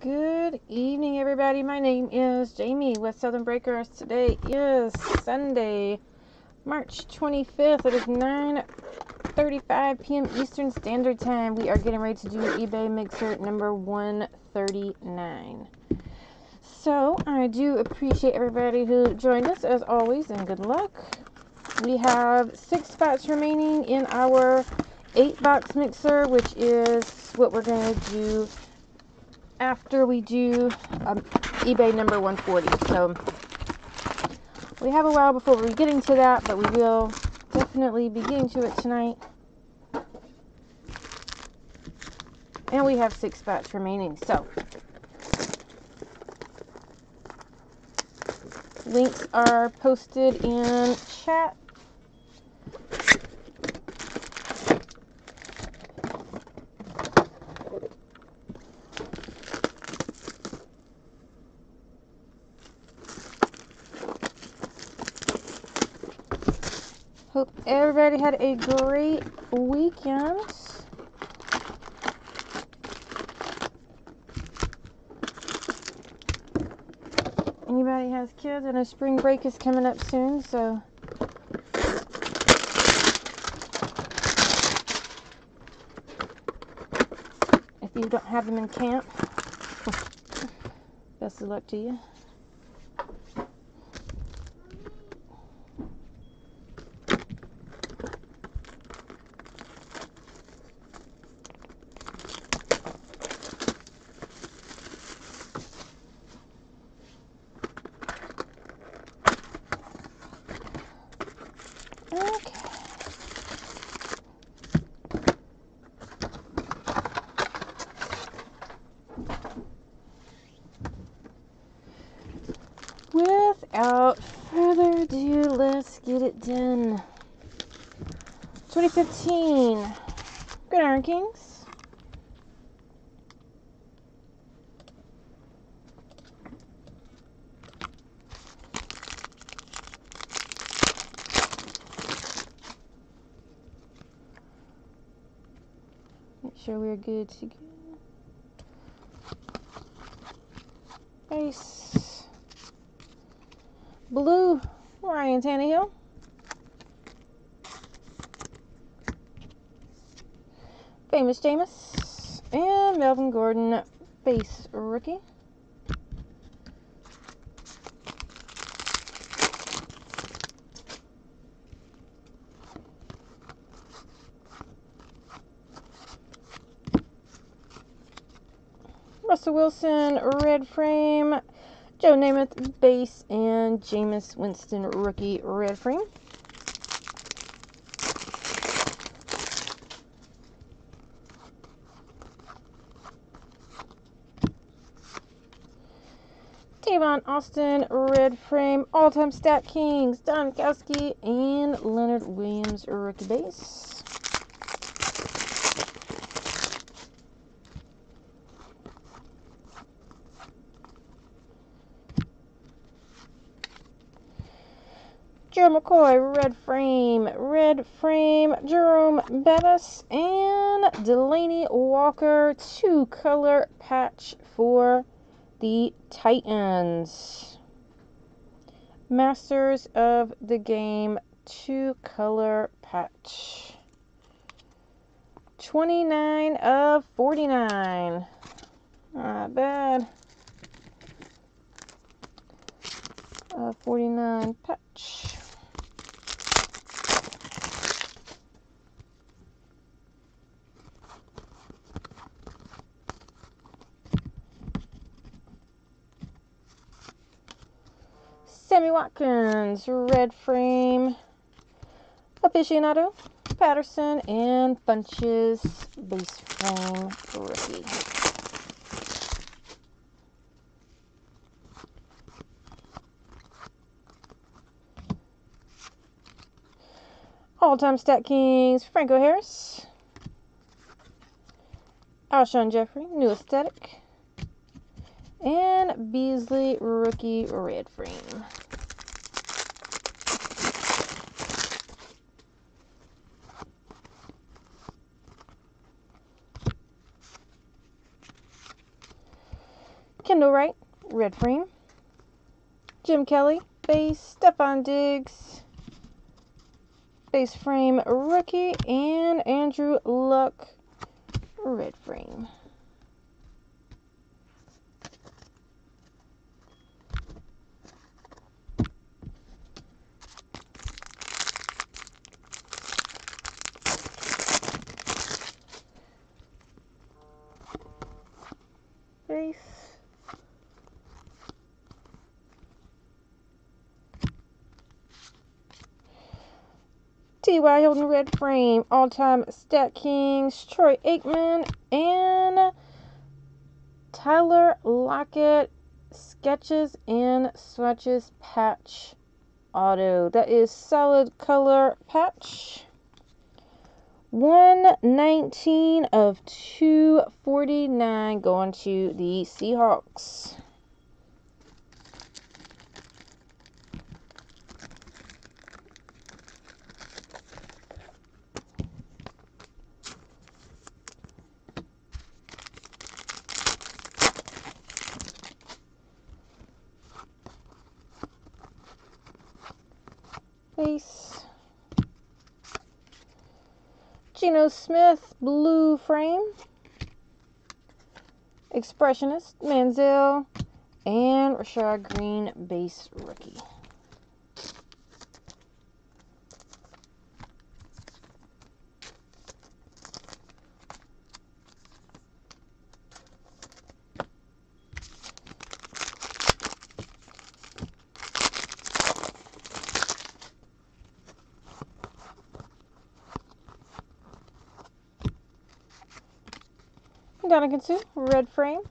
Good evening, everybody. My name is Jamie with Southern Breakers. Today is Sunday, March 25th. It is 9:35 p.m. Eastern Standard Time. We are getting ready to do eBay mixer number 139. So, I do appreciate everybody who joined us as always, and good luck. We have 6 spots remaining in our 8-box mixer, which is what we're going to do after we do eBay number 140. So we have a while before we're getting to that, but we will definitely be getting to it tonight. And we have 6 spots remaining. So links are posted in chat. Hope everybody had a great weekend. Anybody has kids? I know spring break is coming up soon, so if you don't have them in camp, best of luck to you. Without further ado, let's get it done. 2015 Gridiron Kings. Make sure we're good to go. Base. Blue, Ryan Tannehill. Famous Jameis. And Melvin Gordon, base rookie. Russell Wilson, red frame. Joe Namath, base, and Jameis Winston, rookie, red frame. Tavon Austin, red frame. All-time stat kings, Don Kowski and Leonard Williams, rookie base. Joe McCoy, red frame, Jerome Bettis, and Delaney Walker, 2-color patch for the Titans. Masters of the Game, 2-color patch. 29 of 49. Not bad. 49 patch. Sammy Watkins, red frame. Aficionado, Patterson, and Bunches, base frame, rookie. All-time stat kings, Franco Harris. Alshon Jeffrey, new aesthetic. And Beasley, rookie, red frame. Kendall Wright, red frame. Jim Kelly, base. Stephon Diggs, base frame rookie. And Andrew Luck, red frame. Base. T.Y. Hilton, red frame. All-time Stat Kings, Troy Aikman. And Tyler Lockett, sketches and swatches patch auto. That is solid color patch. 119 of 249 going to the Seahawks. Base. Geno Smith, blue frame. Expressionist, Manziel. And Rashad Green, base rookie. Gunnison, red frame.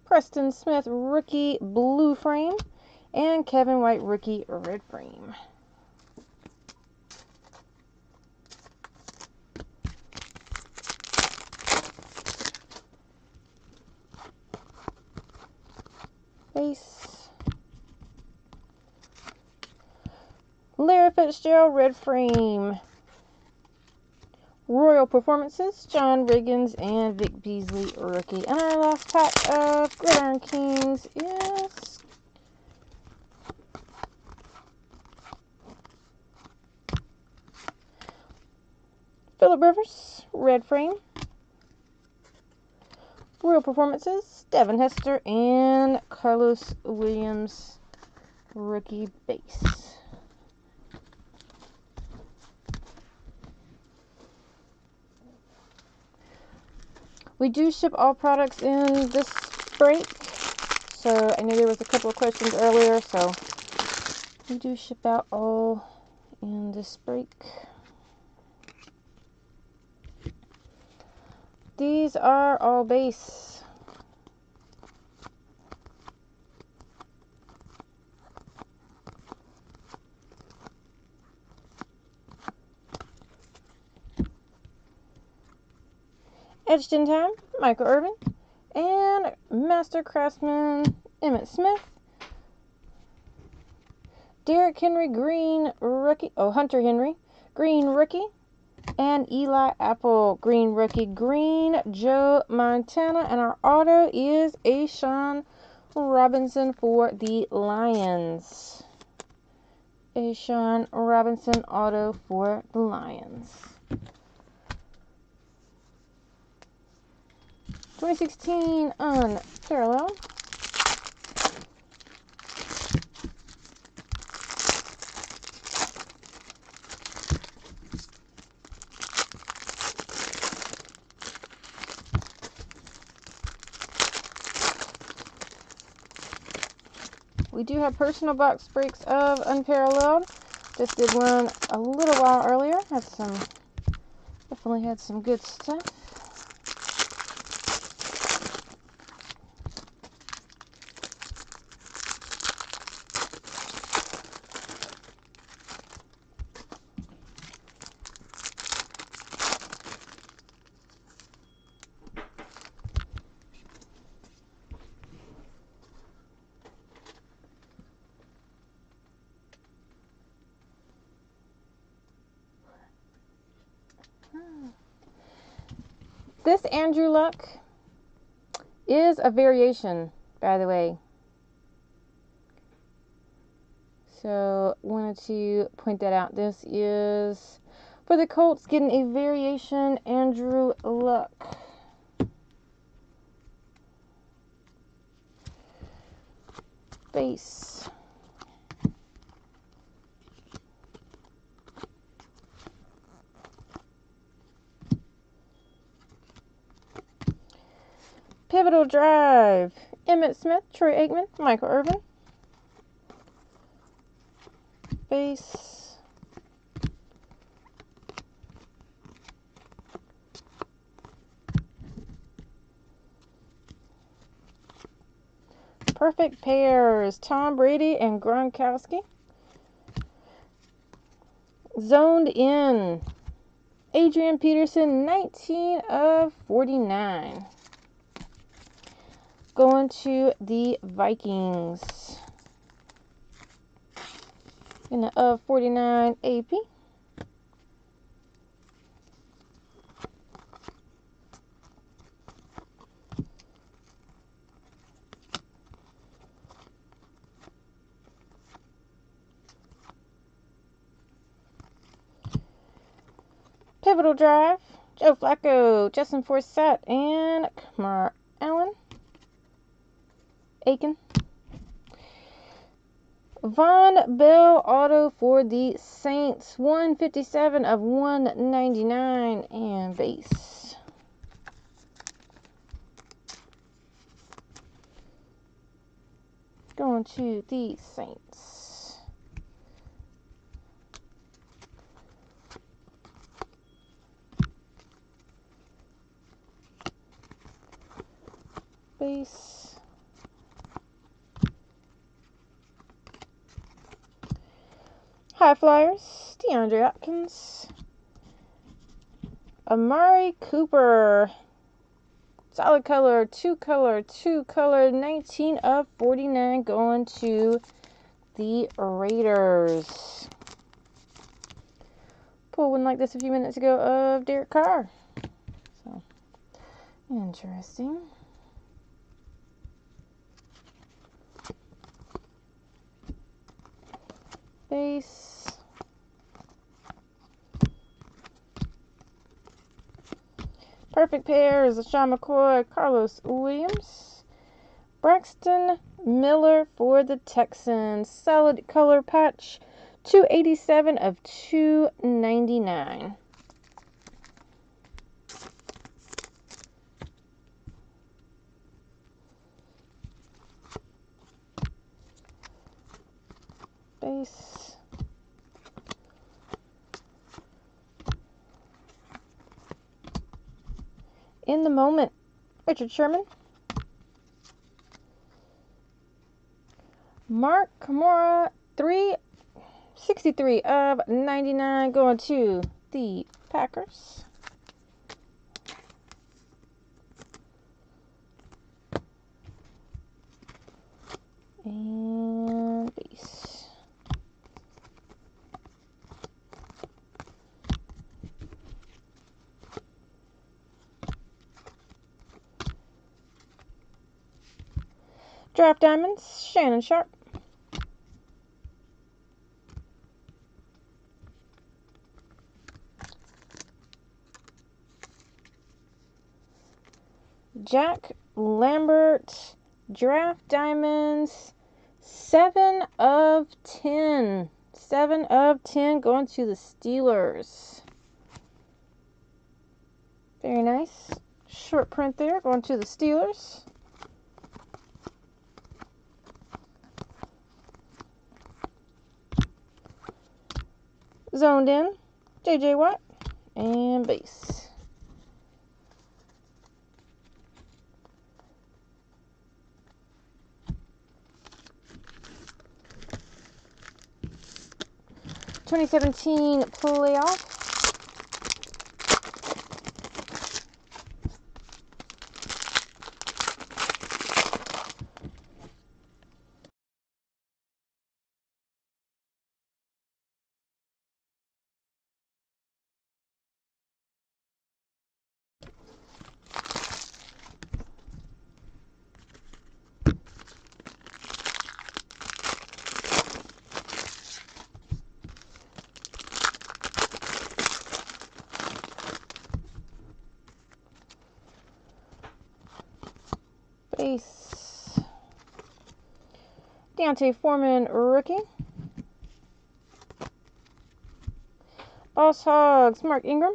Preston Smith, rookie, blue frame. And Kevin White, rookie, red frame. Base. Larry Fitzgerald, red frame. Royal Performances, John Riggins and Vic Beasley, rookie. And our last pack of Gridiron Kings is Phillip Rivers, red frame. Royal Performances, Devin Hester and Carlos Williams, rookie base. We do ship all products in this break, so I know there was a couple of questions earlier, so we do ship out all in this break. These are all base. Etched in Time, Michael Irvin. And Master Craftsman, Emmitt Smith. Derrick Henry, green rookie. Oh, Hunter Henry, green rookie. And Eli Apple, green rookie. Green Joe Montana. And our auto is A'Shawn Robinson for the Lions. A'Shawn Robinson auto for the Lions. 2016 Unparalleled. We do have personal box breaks of Unparalleled. Just did one a little while earlier. Definitely had some good stuff. This Andrew Luck is a variation by the way. So wanted to point that out. This is for the Colts, getting a variation Andrew Luck. Base. Pivotal Drive. Emmitt Smith, Troy Aikman, Michael Irvin. Base. Perfect pairs. Tom Brady and Gronkowski. Zoned in. Adrian Peterson, 19 of 49. Going to the Vikings. In of 49 AP. Pivotal Drive. Joe Flacco, Justin Forsett, and Kamar Allen. Aiken. Von Bell auto for the Saints, 157 of 199, and base. Going to the Saints. Base. High Flyers, DeAndre Hopkins. Amari Cooper. Solid color, two color, 19 of 49, going to the Raiders. Pulled one like this a few minutes ago of Derek Carr. So, interesting. Base. Perfect pairs, Sean McCoy, Carlos Williams. Braxton Miller for the Texans. Solid color patch, 287 of 299. Base. In the moment, Richard Sherman. Mark Kamara, 363 of 99, going to the Packers. And base. Draft Diamonds, Shannon Sharp. Jack Lambert, Draft Diamonds, 7 of 10. 7 of 10 going to the Steelers. Very nice. Short print there going to the Steelers. Zoned in, J.J. Watt, and base. (2017) playoff. base. Deontay Foreman, rookie. Boss Hogs, Mark Ingram.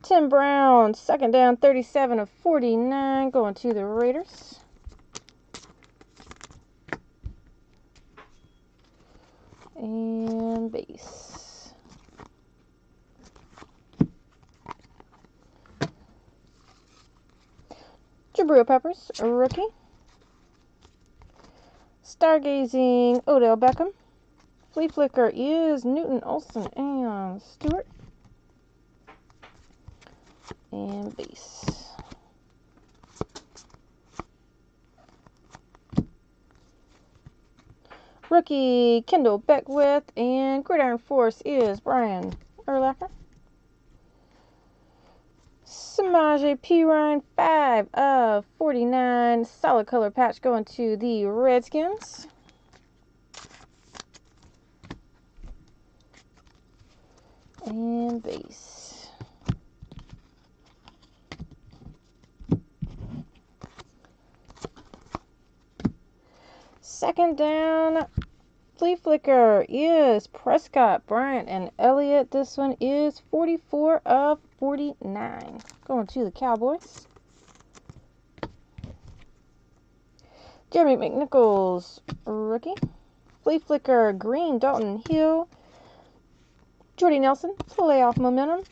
Tim Brown, second down, 37 of 49, going to the Raiders. And base. Jabril Peppers, a rookie. Stargazing, Odell Beckham. Flea Flicker is Newton Olsen and Stewart. And base. Rookie Kendall Beckwith, and Gridiron Force is Brian Urlacher. Samaje Perine, 5 of 49, solid color patch going to the Redskins. And base. Second down, Flea Flicker is Prescott, Bryant, and Elliott. This one is 44 of 49. Going to the Cowboys. Jeremy McNichols, rookie. Flea Flicker, Green, Dalton Hill. Jordy Nelson, playoff momentum.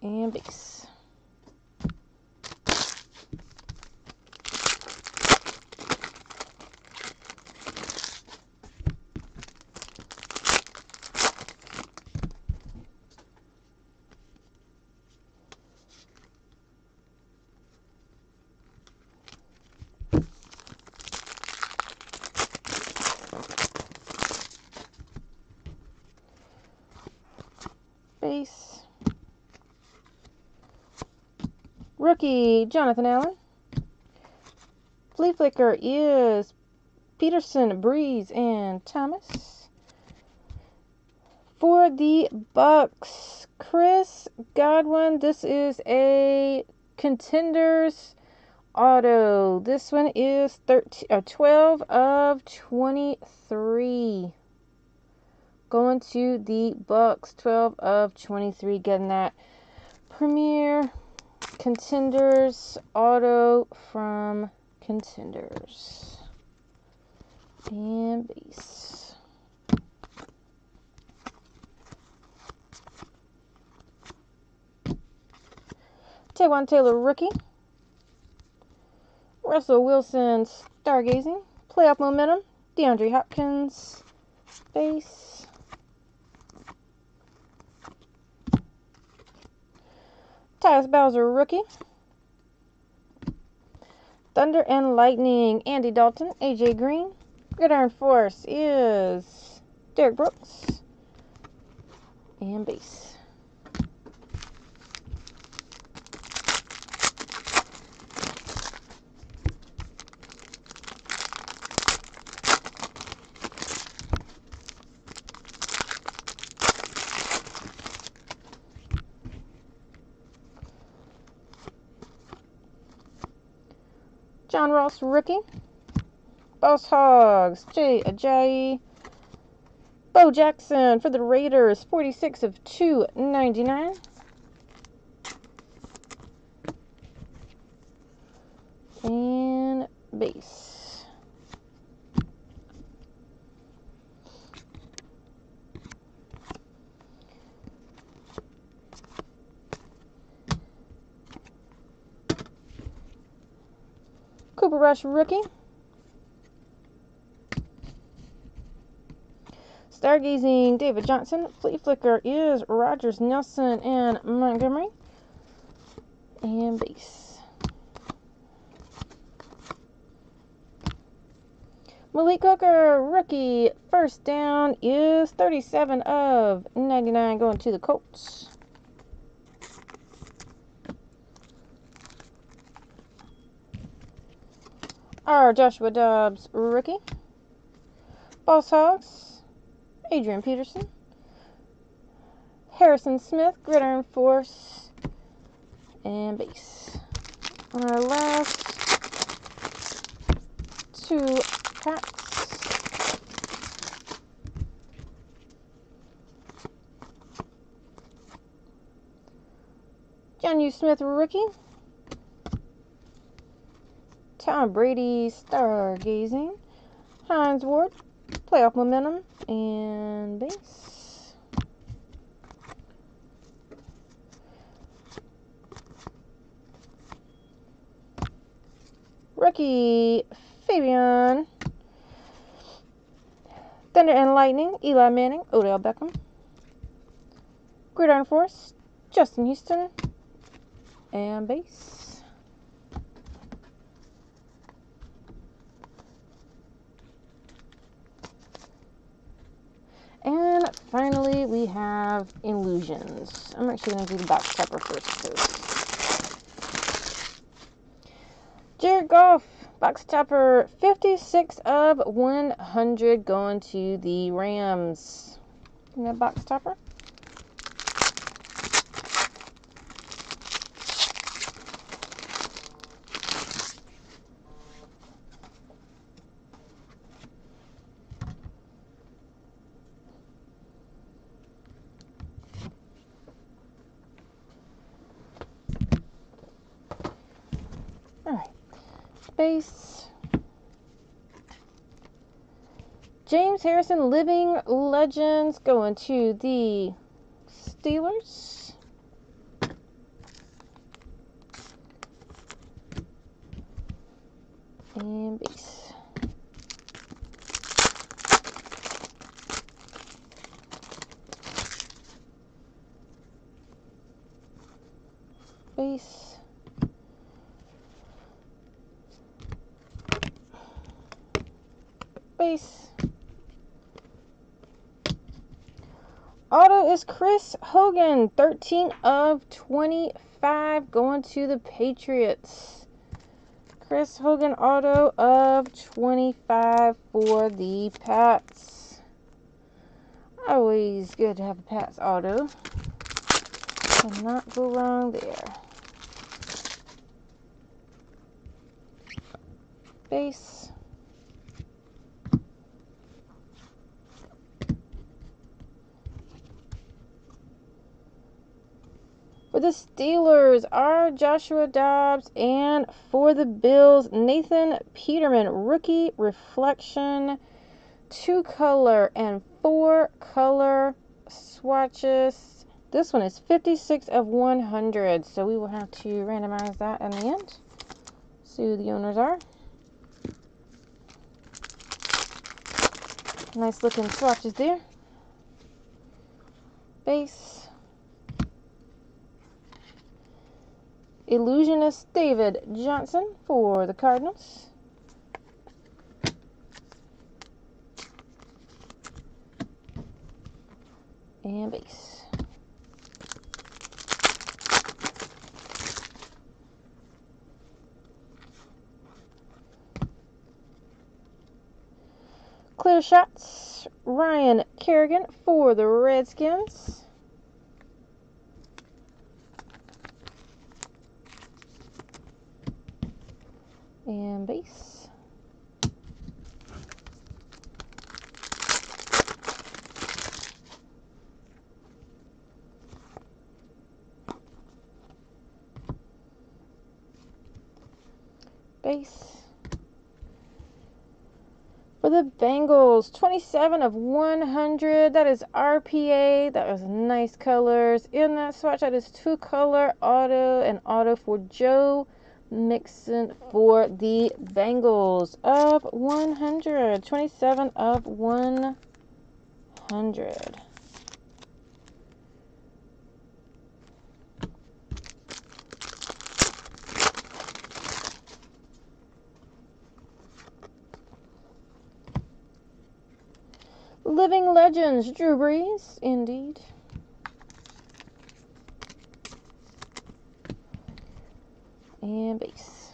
And base. Base. Rookie Jonathan Allen. Flea Flicker is Peterson, Breeze, and Thomas. For the Bucks, Chris Godwin. This is a Contenders auto. This one is 12 of 23. Going to the Bucks, 12 of 23, getting that Premier Contenders auto from Contenders. And base. Taywan Taylor, rookie. Russell Wilson, Stargazing. Playoff momentum. DeAndre Hopkins, base. Tyus Bowser, rookie. Thunder and Lightning, Andy Dalton, AJ Green. Gridiron Force is Derek Brooks. And base. John Ross, rookie. Boss Hogs, Jay Ajayi. Bo Jackson for the Raiders, 46 of 299. And base. Cooper Rush, rookie. Stargazing, David Johnson. Flea Flicker is Rogers, Nelson, and Montgomery. And base. Malik Hooker, rookie. First down is 37 of 99, going to the Colts. Our Joshua Dobbs, rookie. Boss Hogs, Adrian Peterson. Harrison Smith, Gridiron Force, and base. On our last packs. John Smith rookie. Tom Brady stargazing. Hines Ward, playoff momentum, and base. Rookie Fabian. Thunder and Lightning, Eli Manning, Odell Beckham. Gridiron Force, Justin Houston, and base. And finally, we have Illusions. I'm actually going to do the box topper first. Jared Goff, box topper, 56 of 100 going to the Rams. And that box topper. Alright, base. James Harrison, Living Legends, going to the Steelers. And base. Base. Base. Auto is Chris Hogan, 13 of 25 going to the Patriots. Chris Hogan auto of 25 for the Pats. Always good to have a Pats auto. Cannot go wrong there. Base. For the Steelers are Joshua Dobbs, and for the Bills, Nathan Peterman, rookie reflection, 2-color and 4-color swatches. This one is 56 of 100, so we will have to randomize that in the end. See who the owners are. Nice looking swatches there. Base. Illusionist David Johnson for the Cardinals. And base. Clear shots, Ryan Kerrigan for the Redskins. And base. Base. For the Bengals, 27 of 100. That is RPA. That was nice colors. In that swatch, that is 2-color auto and auto for Joe Mixon for the Bengals of 100. 27 of 100. Living Legends, Drew Brees, indeed. And base.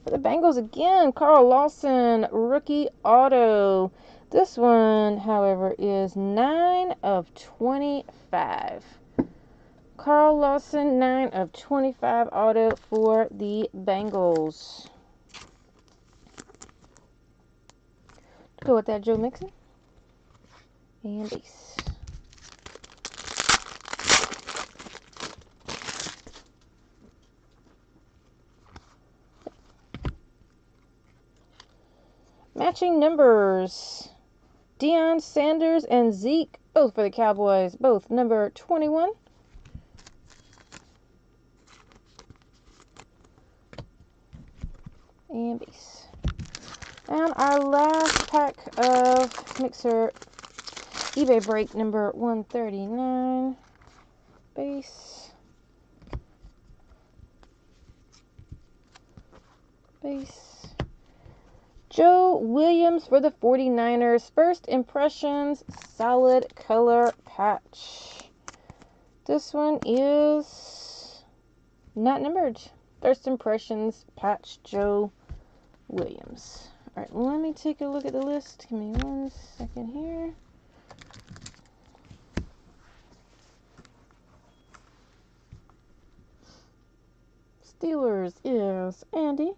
For the Bengals again, Carl Lawson, rookie auto. This one, however, is 9 of 25. Carl Lawson, 9 of 25 auto for the Bengals. Go with that, Joe Mixon. And base. Matching numbers. Deion Sanders and Zeke, both for the Cowboys, both number 21. And base. And our last pack of Mixer eBay break number 139. Base. Base. Joe Williams for the 49ers. First impressions, solid color patch. This one is not numbered. First impressions patch, Joe Williams. Alright, let me take a look at the list. Give me 1 second here. Steelers is Andy.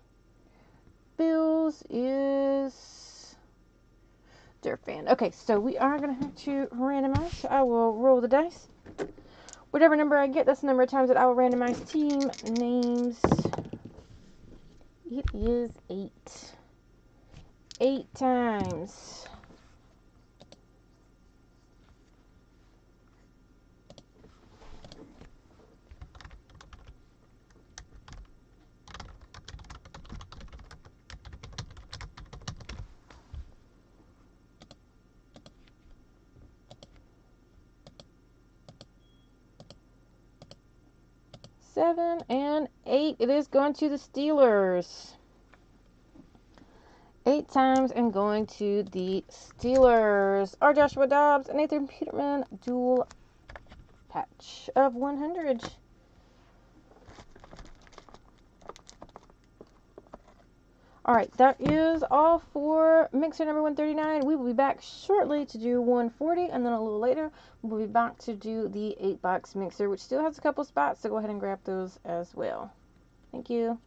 Bills is Durfan. Okay, so we are going to have to randomize. I will roll the dice. Whatever number I get, that's the number of times that I will randomize team names. It is 8. 8 times. Seven and 8. It is going to the Steelers. 8 times and going to the Steelers. Our Joshua Dobbs and Nathan Peterman dual patch of 100. Alright, that is all for Mixer number 139. We will be back shortly to do 140, and then a little later, we'll be back to do the 8-box Mixer, which still has a couple spots, so go ahead and grab those as well. Thank you.